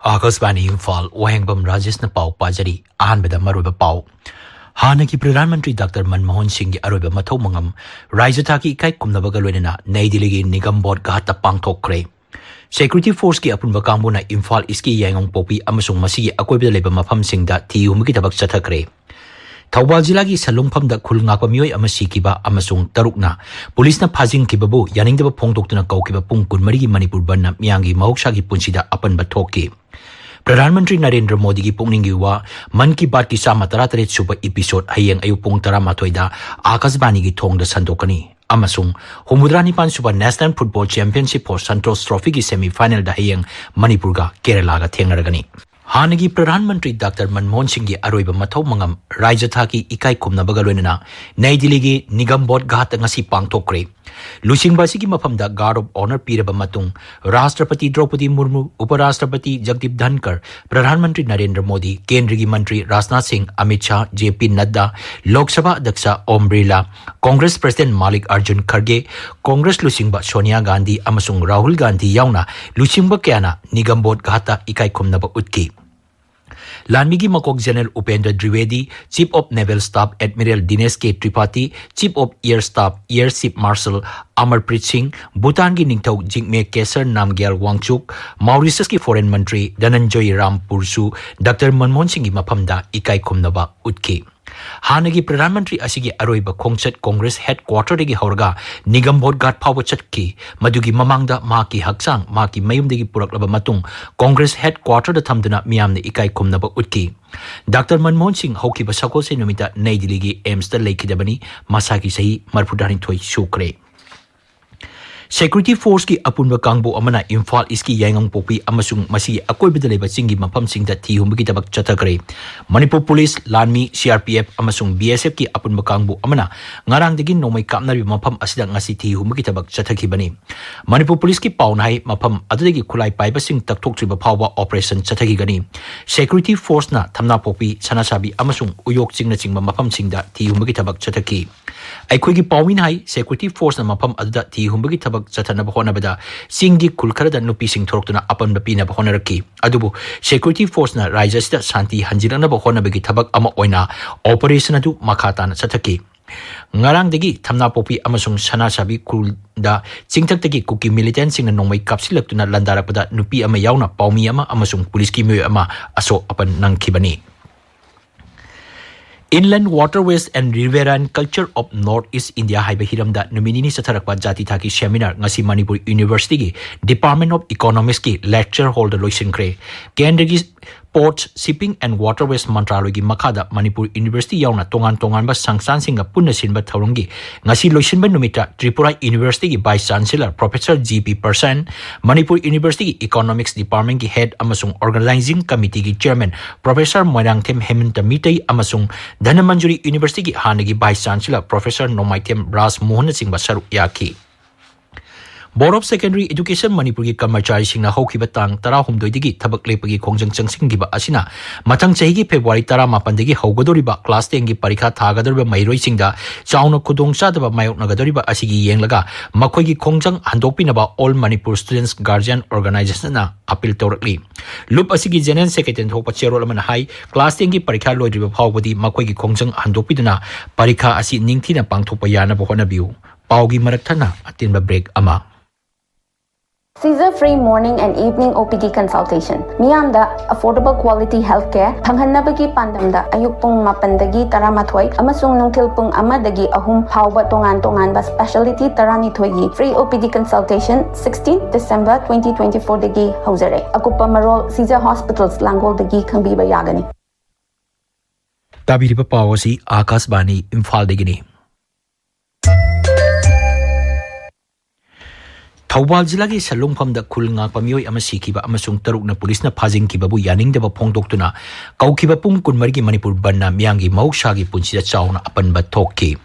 आकाशवाणी इम्फाल वहेंगबम राजेश न पाव पाजरी अहनबदा मरुब पाव हानगी प्रधानमंत्री डॉक्टर मनमोहन सिंह की अरुब मथौ मंगम राज्य थाकी इकाई कुमनबगा लोइना नई दिल्ली की निगम बोर्ड घाट पांगथोक्रे सिक्योरिटी फोर्स की अपुनब कांगबुना इम्फाल इसकी यांगोंग पोपी अमसुंग मसीगी अकोइबदा लेबा मफमसिंगदा थियुमगी तबक चथक्रे थौबाल जिला की सलुंगफम द खुलंगापा मियोय अमा सिकिबा अमसुंग तरुकना पुलिसना फाजिंगकिबबु यानिंगदबा फोंदोक्तुना कौकिबा पुंग कुनमरी की मणिपुर बनना मियांगी महौसागी पुंसीदा अपनबा थोक्की प्रधानमंत्री नरेंद्र मोदी की पुंगनिंगी वा मन की बात की सामा 33 सुबह एपिसोड हयेंग अयु पुंग 13 आकाशवाणी की थोंगदा संदोकनी अमसुंग हुमुद्रानी पान सुबह national football championship for Santosh trophy की सेमीफाइनल दा हयेंग मणिपुर का केरला का थेंगरगनी हानगी प्रधानमंत्री डॉक्टर मनमोहन सिंह की अरोइब मथौ मंगम राज्य थाकी इकाई कुमनबगा लोइना नई दिल्ली की निगम बोर्ड घाट ngasi पांगथोक्रे लुसिंगबासी की मफमदा गार्ड ऑफ ऑनर पीरब मतुंग राष्ट्रपति द्रौपदी मुर्मू उपराष्ट्रपति जगदीप धनखड़ प्रधानमंत्री नरेंद्र मोदी केंद्रीय मंत्री राजनाथ सिंह अमित शाह जेपी नड्डा लोकसभा अध्यक्ष ओम बिरला कांग्रेस प्रेसिडेंट मालिक अर्जुन खड़गे कांग्रेस लुसिंगबा सोनिया गांधी अमसुंग राहुल गांधी याउना लुसिंगबा क्याना निगम बोर्ड घाटा इकाई कुमनबा उत्की लानमी मकोक general Upendra Dwivedi chief of naval staff admiral Dinesh K Tripathi chief of air staff air chief marshal Amarpreet Singh Bhutan की निंगथौ जिंगमे केसर नामग्याल वांगचुक मॉरिशस की फॉरेन मंत्री धनंजय रामपुरसु डॉक्टर मनमोहन सिंह की मफमदा इकाई खुमनबा उत्की हानगी प्रधानमंत्री असिगी अरोइब खोंगचत कांग्रेस हेडक्वार्टर देगी हौरगा निगम बोर्ड घाट फाव चटकी मदुगी ममांगदा माकी हक्सांग माकी मयुमदेगी पुरकलबा मतुंग कांग्रेस हेडक्वार्टर दा थमदुना मियामने इकाई खुमनबा उत्की डॉक्टर मनमोहन सिंह हौकिबा सकोसे नुमिता नई दिल्ली की एम्स दा लेखिदबनी मसाकी सही मरफुदानी थोई सुक्रे सिक्योरिटी फोर्स की अपुनब कांगबो अमना इम्फाल इसकी यांगोंग पोपी अमसुंग मसी अकोइबदा लेबा चिंगी मफमसिंगदा थिहुमगी तबक चथकरे मणिपुर पुलिस लानमी सीआरपीएफ अमसुंग बीएसएफ की अपुनब कांगबो अमना ngarangdagi nomai kapnari mafam asida ngasi थिहुमगी तबक चथखिबनी मणिपुर पुलिस की पाउनाई मफम अदुदगी खुलाई पाइबसिंग तकथोक्त्रिबा फावबा ऑपरेशन चथखिगनी सिक्योरिटी फोर्स ना थमना पोपी सनासाबी अमसुंग उयोग चिंगना चिंगबा मफमसिंगदा थिहुमगी तबक चथखि अखोगी पाउमिन हाई सिक्योरिटी फोर्स ना मफम अदुदा थिहुमगी तबक चथनब होनबदा सिंगी खुलखरदा नुपी सिंग थोरक्तुना अपन बपीनब होनरकी अदुबु सिक्योरिटी फोर्स ना राज्यसिदा शांति हंजिरनब होनबगी थबक अमा ओइना ऑपरेशन अदु मखाताना चथकी ngarangdagi thamna popi amasung sanasabi kulda chingthakdagi kuki militant singna nongmai kapsilaktuna landarakpada nupi ama yauna paumi ama amasung police ki myoy ama aso apan nangkhibani Inland Waterways and Riverine Culture of Northeast India haiba hiramda numinini satharakpa jati thaki seminar ngasi Manipur University ki Department of Economics ki lecture holder loisinkhre Kendra ki Ports, Shipping and Waterways Mantraloy ki makhada Manipur University yauna tongan ba sangsan singa punna sinba thawrongi ngasi loisinba numita Tripura University ki Vice Chancellor Professor GP Persan Manipur University ki Economics Department ki Head amasung Organizing Committee ki Chairman Professor Moirangthem Hemanta Mitai amasung Dhanamanjuri University की हानगी vice chancellor professor Nomaithem Raj Mohan Singh बसरु याकी board of secondary education Manipur की कर्मचारी सिंह हौखिबा तांग 13 दगी थबक लेपगी खोंजंग चंगसिंगिबा असिना मथंग चही की February 18 दगी हौगदोरिबा class 10 की परीक्षा थागदोरिबा मैरोई सिंगदा चाउन खुदोंग चादबा मायोकनगदोरिबा असिगी येंगलगा मखोगी खोंजंग हंदोपिनबा all Manipur students guardian organisation appeal तौरकली लुप असिगी जनरल सेक्रेटरी थोप चेरोल अमन हाई क्लास 10 की परीक्षा लोइद्रिबा फावबदी मखोगी खोंजंग हंदोपिदना परीक्षा असि निंगथिना पांगथोपा यानबा होनबियु पाउगी मरकथना अतिनबा ब्रेक अमा Caesar free morning and evening OPD consultation. Miyamda affordable quality healthcare thanghanabagi pandamda ayuk pung 8dagi 13 amasung nungthil pung 1dagi 3 phawba tongan ba specialty 12 gi free OPD consultation 16 December 2024 dagi hauzare. Akupa marol Caesar Hospitals Langol dagi khangbiba yagani. Tabiriba pawasi Akashbani Imphal dagini. Thoubal जिला की सलुंगफमदा खुलंगाकपा मियोय अमा सिखिबा अमसुंग तरुकना पुलिसना फाजिंगखिबाबु यानिंगदबा फोंदोक्तुना कौखिबा पुंग कुनमरगी मणिपुर बनना मियांगी महौसागी पुंसिदा चाउना अपनबा थोक्की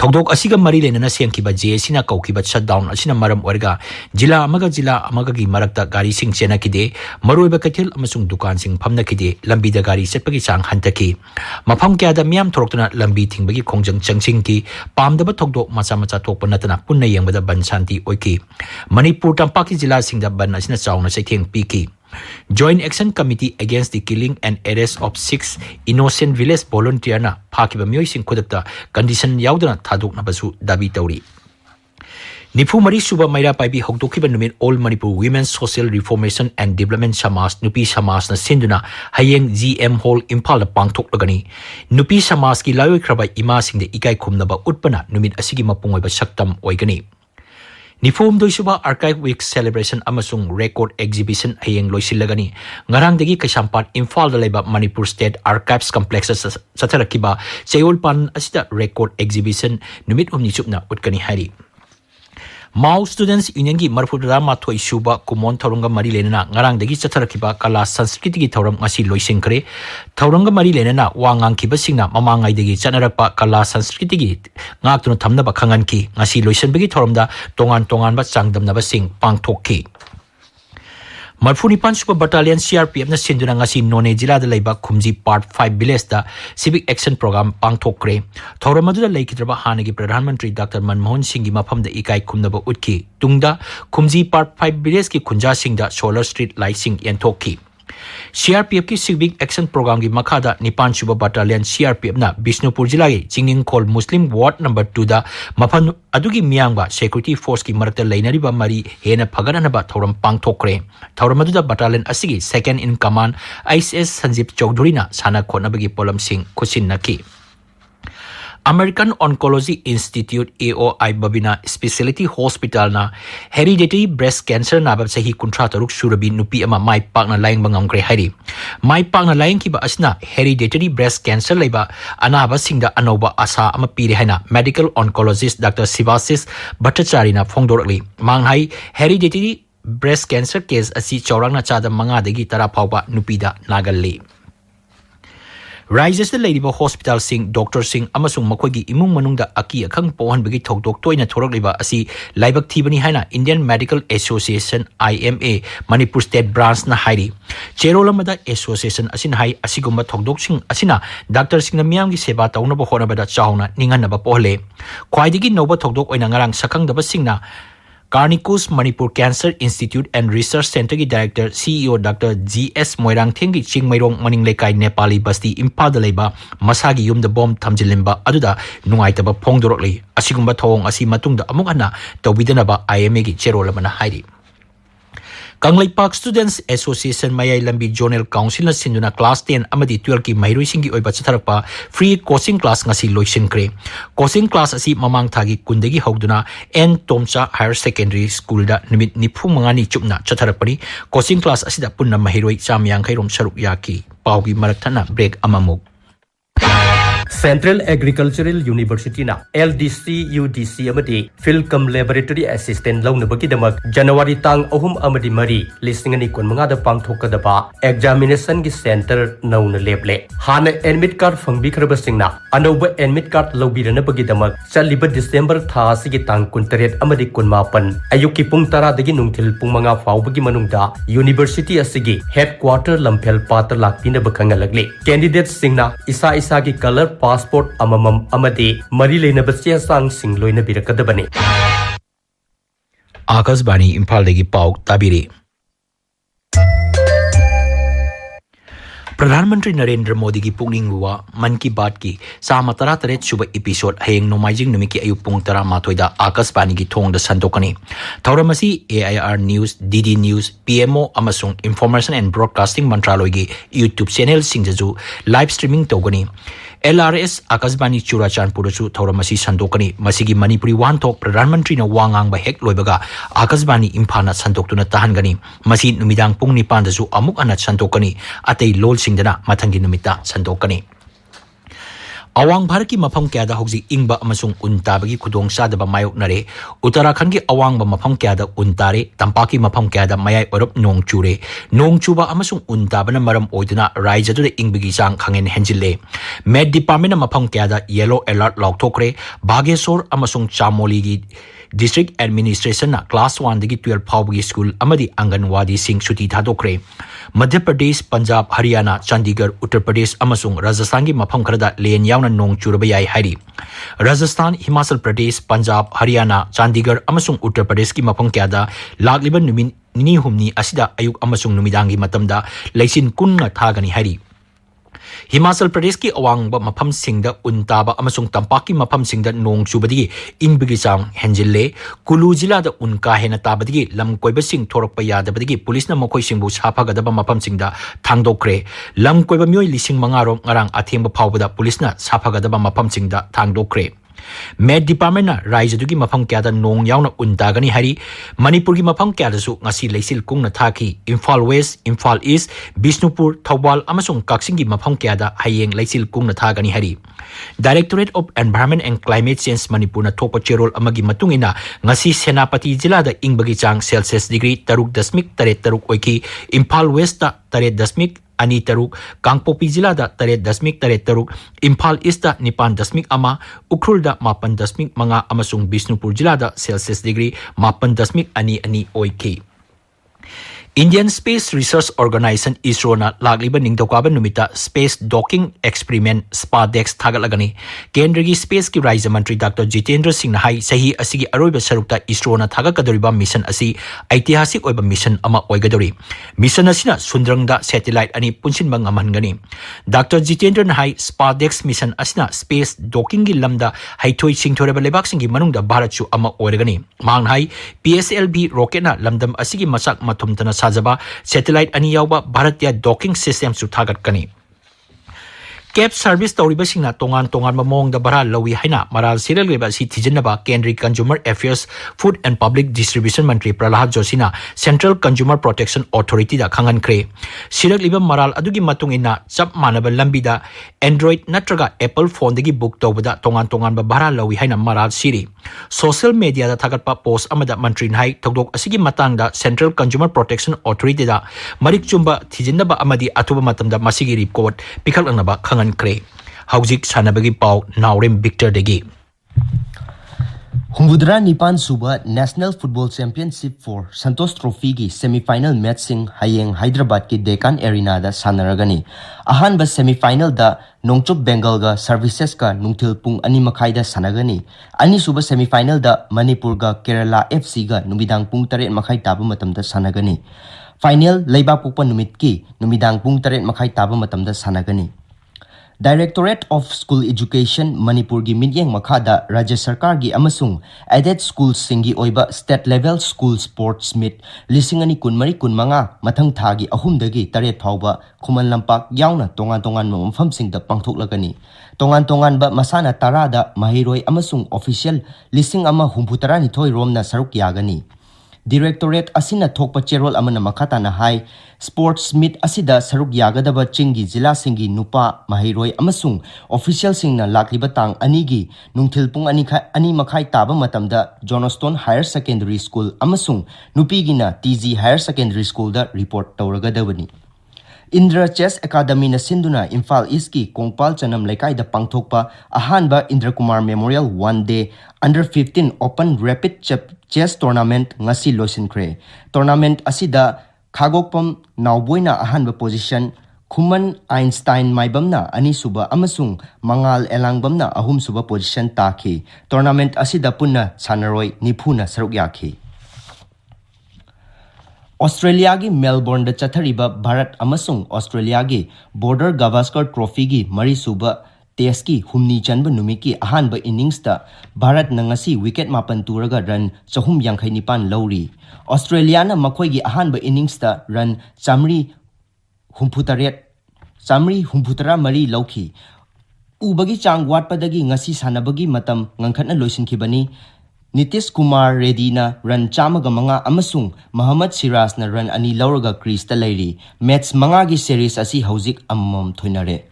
थौदोक असिगा मरी लेनना सेंखिबा जेसिना कौखिबा shutdown असिना मरम ओरगा जिला अमगा की मरकता गाड़ी सिंग चेनाकिदे मरोइबा कथेल अमसुंग दुकान सिंग फमनाकिदे लंबीदा गाड़ी चटपगी चांग हंतकी मफम क्यादा मियाम थोरक्तुना लंबी थिंगबगी खोंजंग चंगसिंगकी पामदबा थौदोक मचा मचा थोकपा नतना पुन्ना येंगबदा बन शांति ओइकी मणिपुर तंपाकी जिला सिंगदा बन असिना चाउना सैथेंग पीकी Joint Action Committee Against the Killing and Arrest of 6 Innocent Village Volunteer na phakiba miyoi sing khudakta condition yaudana thadok nabasu dabi tauri. Nifu Mari Suba Maira Paibi Hokdokiba Numit All Manipur Women's Social Reformation and Development Samas Nupi Samas na Sinduna Hayeng GM Hall Impal da Pangthok lagani. Nupi Samas ki lawi kraba ima sing de ikai khumnaba utpana numit asigi mapungoi ba saktam oigani. Nifum doi suba Archive Week Celebration amasung Record Exhibition hayeng loisilagani. Ngarang degi Kaisampat Imphal da leba Manipur State Archives Complex sa tharakiba Chayolpan asida Record Exhibition numit umni chupna utkani hari. Mao Students Union ki marfudra mathoi suba kumon thorunga mari lenana ngarang degi chatharakiba kala sanskriti ki thoram ngasi loisingkre thorunga mari lenana wangang kiba singna mamangai degi chanarakpa kala sanskriti ki ngaktuno thamna ba khangan ki ngasi loisenbegi thoromda tongan tongan ba changdamna ba sing pangthokki Marfuni Pansupa Battalion CRPF na sinduna ngasi None Jila da laiba Khumji Part 5 Village da Civic Action Program pangthokre. Thauram adu da laikidraba hanagi Pradhan Mantri Dr. Manmohan Singh gi mafam da ikai khumnaba utki. Tungda Khumji Part 5 Village ki khunja sing da Solar Street Light sing yanthokki. CRPF ki Civic Action Program ki makhada Nipan Suba Battalion CRPF na Bishnupur Jila ki Jingning Khol Muslim Ward number 2 da mafam adugi miyangba Security Force ki marakta lainariba mari hena phagananaba thauram pangthokre. Thauram adu da Battalion asigi Second in Command ISS Sanjeev Chaudhary na sana khonabagi polam sing khusin naki. American Oncology Institute AOI Babina Specialty Hospital na hereditary breast cancer na bab sahi kuntra taruk surabi nupi ama mai pak na laing bangam kre hari mai pak na laing kiba asna hereditary breast cancer laiba anaba singda anoba asa ama pire haina medical oncologist Dr. Sivasis Bhattacharya na phongdorli manghai hereditary breast cancer case asi chaurang na chada manga degi tara phawba nupida nagalli Rises the Ladyba Hospital Sing, Dr. Sing, Amasung Makogi, Imung Manunda Aki, Kang Pohan Bigi Tok Toina Toroliba, Asi, Laibak Tibani Hana, Indian Medical Association, IMA, Manipur State Branch na Hairi. Cherolamada Association Asin Hai, Asigumba Tok Sing, Asina, Dr. Sing Namiangi Seba Tauna Bohona Bada Chauna, Ninganaba Pole. Kwaidigi Nova Tok Oinangarang Sakang the Basingna. Carnicus Manipur Cancer Institute and Research Center ki Director CEO Dr. G.S. Moirang Thengi Chingmairong Maning Lekai Nepali Basti Imphal da laiba masagi yum da bomb thamjilimba aduda nungaitaba phongdorokli asigumba thong asi matungda amuk hana tawbidanaba IMA ki cherolamana hairi Kanglai Park Students Association Mayai Lambi Zonal Council na sinduna Class 10 amadi 12 ki mahiroy singi oiba chatharakpa free coaching class ngasi loisenkre. Coaching class asi mamang thagi kundagi hogduna N Tomcha Higher Secondary School da numit nifu mangani chupna chatharakpani coaching class asida punna mahiroy chamyang khairom saruk yaki paugi maraktana break amamuk. Central Agricultural University na LDC UDC amadi Philcom Laboratory Assistant launabagi damak January tang ahum amadi mari listing ani kun manga da pangthokadaba examination gi center nauna leble hana admit card phangbi khraba singna anoba admit card lobirana bagi damak chaliba December tha sigi tang kun taret amadi kun mapan ayuki pung tara dagi nungthil pung manga faubagi manungda university asigi headquarter Lamphel Pata lakpina bakhanga lagle candidate singna isa isa gi color passport amamam amadi mari leina basia sang sing loina birakadabani Akasbani Imphal degi pau tabiri Pradhanmantri Narendra Modi ki pungning wa Man Ki Baat ki sama tara taret suba episode hayeng nomaijing numiki ayuk pung tara matoida Akasbani ki thong da santokani Thauramasi AIR News DD News PMO amasung Information and Broadcasting Mantraloy gi YouTube channel singjaju live streaming togani LRS Akasbani Churachandpur chu Thauramasi santokani masigi Manipuri wan thok Pradhanmantri na wangang ba hek loibaga Akasbani Imphana santoktuna tahangani masi numidang pung nipan da chu amuk anat santokani atei lol singdana mathangi numita santokani Awang Bharat ki mafam kya da hogji ingba amasung untabagi khudong sadaba mayok nare Uttarakhand ki awang ba mafam kya da untare Tampa ki mafam kya da mayai orop nong chure nong chuba amasung untabana maram oiduna raija du ingbagi sang khangen henjille Med Department na mafam kya da yellow alert lokthokre Bageswar amasung Chamoli gi District Administration na Class 1 dagi 12 phawgi school amadi Anganwadi sing suti thadokre Madhya Pradesh, Punjab, Haryana, Chandigarh, Uttar Pradesh amasung Rajasthan gi mafam kharada len yauna nong churaba yai hairi. Rajasthan, Himachal Pradesh, Punjab, Haryana, Chandigarh amasung Uttar Pradesh gi mafam kyada lagliban numin nini humni asida ayuk amasung numidangi matamda leisin kunna thagani hairi. Himachal Pradesh ki awangba mafam singda untaba amasung tampaki mafam singda nong chubadigi ingbigi chang henjille Kulu jila da unka hena tabadigi lam koiba sing thorakpa yadabadigi police na makoi singbu saphagadaba mafam singda thangdokre lam koiba myoi lising mangaro ngarang athemba phawbada police na saphagadaba mafam singda thangdokre. Med Department na Raija dugi mafam kyada nong yauna untagani hari Manipur gi mafam kyada su ngasi leisil kungna thaki Imphal West, Imphal East, Bishnupur, Thawbal amasung Kaksing gi mafam kyada hayeng leisil kungna thagani hari. Directorate of Environment and Climate Change Manipur na thopa cherol amagi matungina ngasi Senapati jila da ingbagi chang Celsius degree 3.3 oiki Imphal West ta 3.2 Ani Taruk, Kangpopi jila da 3.3, Imphal East da 9.1, Ukhrul da 8.1 mga amasung Bishnupur jila da Celsius degree 8.2 oiki. Indian Space Research Organization ISRO na lagliban ningdokaba numita Space Docking Experiment SPADEX thagalagani. Kendragi Space ki Raja Mantri Dr. Jitendra Singh na hai sahi asigi aroiba sarukta ISRO na thagagadoriba mission asi aitihasik oiba mission ama oigadori. Mission asina sundrangda satellite ani punsin bang amangani. Dr. Jitendra na hai SPADEX mission asina Space Docking gi lamda haithoi singthoreba lebak singi manungda Bharat chu ama oiragani. Mang hai PSLV rocket na lamdam asigi masak mathumtana sajaba satellite ani yawba Bharatiya docking system su thagat kani. Cab service tawriba singna tongan mamong da bara lawi haina maral serial leba si thijenaba Kendriya Consumer Affairs Food and Public Distribution Mantri Prahlad Joshi na Central Consumer Protection Authority da khangan kre. Sirak liba maral adugi matung ina chap manaba lambi da Android natraga Apple phone dagi book tawbada tongan ba bara lawi haina maral siri. Social media da thagatpa post amada mantri hai thokdok asigi matang da Central Consumer Protection Authority da marik chumba thijenaba amadi atuba matamda masigi report pikhalnaba khangan kre. Haujik sanabagi pau Naurem Victor degi. Humudra Nipan Suba National Football Championship for Santos Trophy ki semi-final match sing hayeng Hyderabad ki Deccan Arena da sanaragani. Ahan ba semi-final da Nongchup Bengal ga Services ka nungthil pung 2:30 da sanagani. Ani suba semi-final da Manipur ga Kerala FC ga numidang pung 3:30 taba matam da sanagani. Final Laibak Pukpa numit ki numidang pung 3:30 taba matam da sanagani. Directorate of School Education Manipur gi midyeng makhada Rajya Sarkar gi amasung aided schools singi oiba state level school sports meet 2023 mathang thagi ahumdagi taret phawba khuman lampak yauna tongan mamfam singda pangthoklagani. Tongan ba masana tarada mahiroi amasung official 1932 romna saruk yagani. Directorate asina thokpa cherol amana makata na hai sports meet asida saruk yagadaba chingi jila singi nupa mahiroi amasung official singna lakliba tang anigi nungthil pung ani makhai taba matamda Johnstone Higher Secondary School amasung nupigina TG Higher Secondary School da report tawragadabani. Indra Chess Academy na sinduna Imphal East ki Kongpal Chanam Laikai da pangthokpa ahanba Indra Kumar Memorial 1 Day Under 15 Open Rapid Chess Tournament ngasi loisinkhre. Tournament asida Khagokpam Nauboina ahanba position, Khuman Einstein Maibamna ani suba amasung Mangal Elangbamna ahum suba position taki. Tournament asida punna sanaroi nipuna saruk yakhi. Australia gi Melbourne da chathariba Bharat amasung Australia gi Border Gavaskar Trophy gi mari suba test ki humni chanba numiki ahanba innings da Bharat na ngasi wicket mapan turaga run 329 lowri. Australia na makhoi gi ahanba innings da run chamri humputara mari lauki. Ubagi chang watpadagi ngasi sanabagi matam ngangkhatna loisinkhibani. Nitish Kumar Reddy na run chamaga mga amasung Muhammad Siraj na run ani lauraga crease ta lairi. Match mga gi series asi haujik amam thoinare.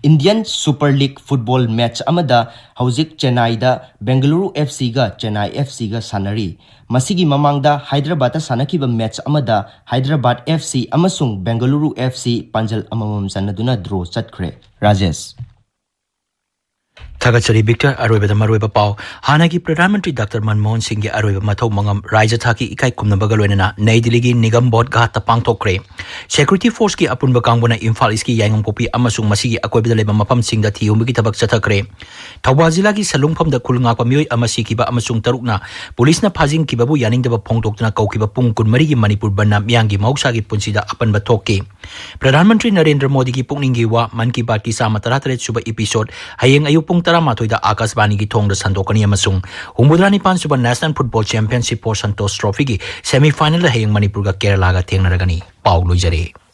Indian Super League football match amada haujik Chennai da Bengaluru FC ga Chennai FC ga sanari. Masigi mamangda Hyderabad ta sanakiba match amada Hyderabad FC amasung Bengaluru FC panjal amamam sanaduna draw chatkre. Rajesh Thagachari Victor Aroiba Maruiba Pau, Hanaki Pradhan Mantri Dr. Manmohan Singh Aroiba Mathau Mangam, Raja Thaki Ikai Kumnabagalwena, Naidiligi Nigam Board Gata Pangtokre, Security Force ki Apun Bakangwana Imphal Iski Yangam Kopi Amasung Masigi Akwebele Mapam Singh da Tiumiki Tabak Satakre, Tawazilagi Salungpam da Kulunga Pamioy Amasikiba Amasung Tarukna, Police na Pazing Kibabu Yaning da Pongtok na Kaukiba Pungkun Marigi Manipur Banam Yangi Mausagi Punsida Apan Batoke. Pradhan Mantri Narendra Modi ki Pungningiwa, Man ki Baat ki Sama Taratret Suba episode, Hayeng Ayupung Taramatoy da Akasbani ki Thong da Santokani Amasung, Humbudrani Pan Suba National Football Championship for Santos Trophy ki semi-final da Hayeng Manipur ka Kerala ga Tengnaragani, Pau Lujare.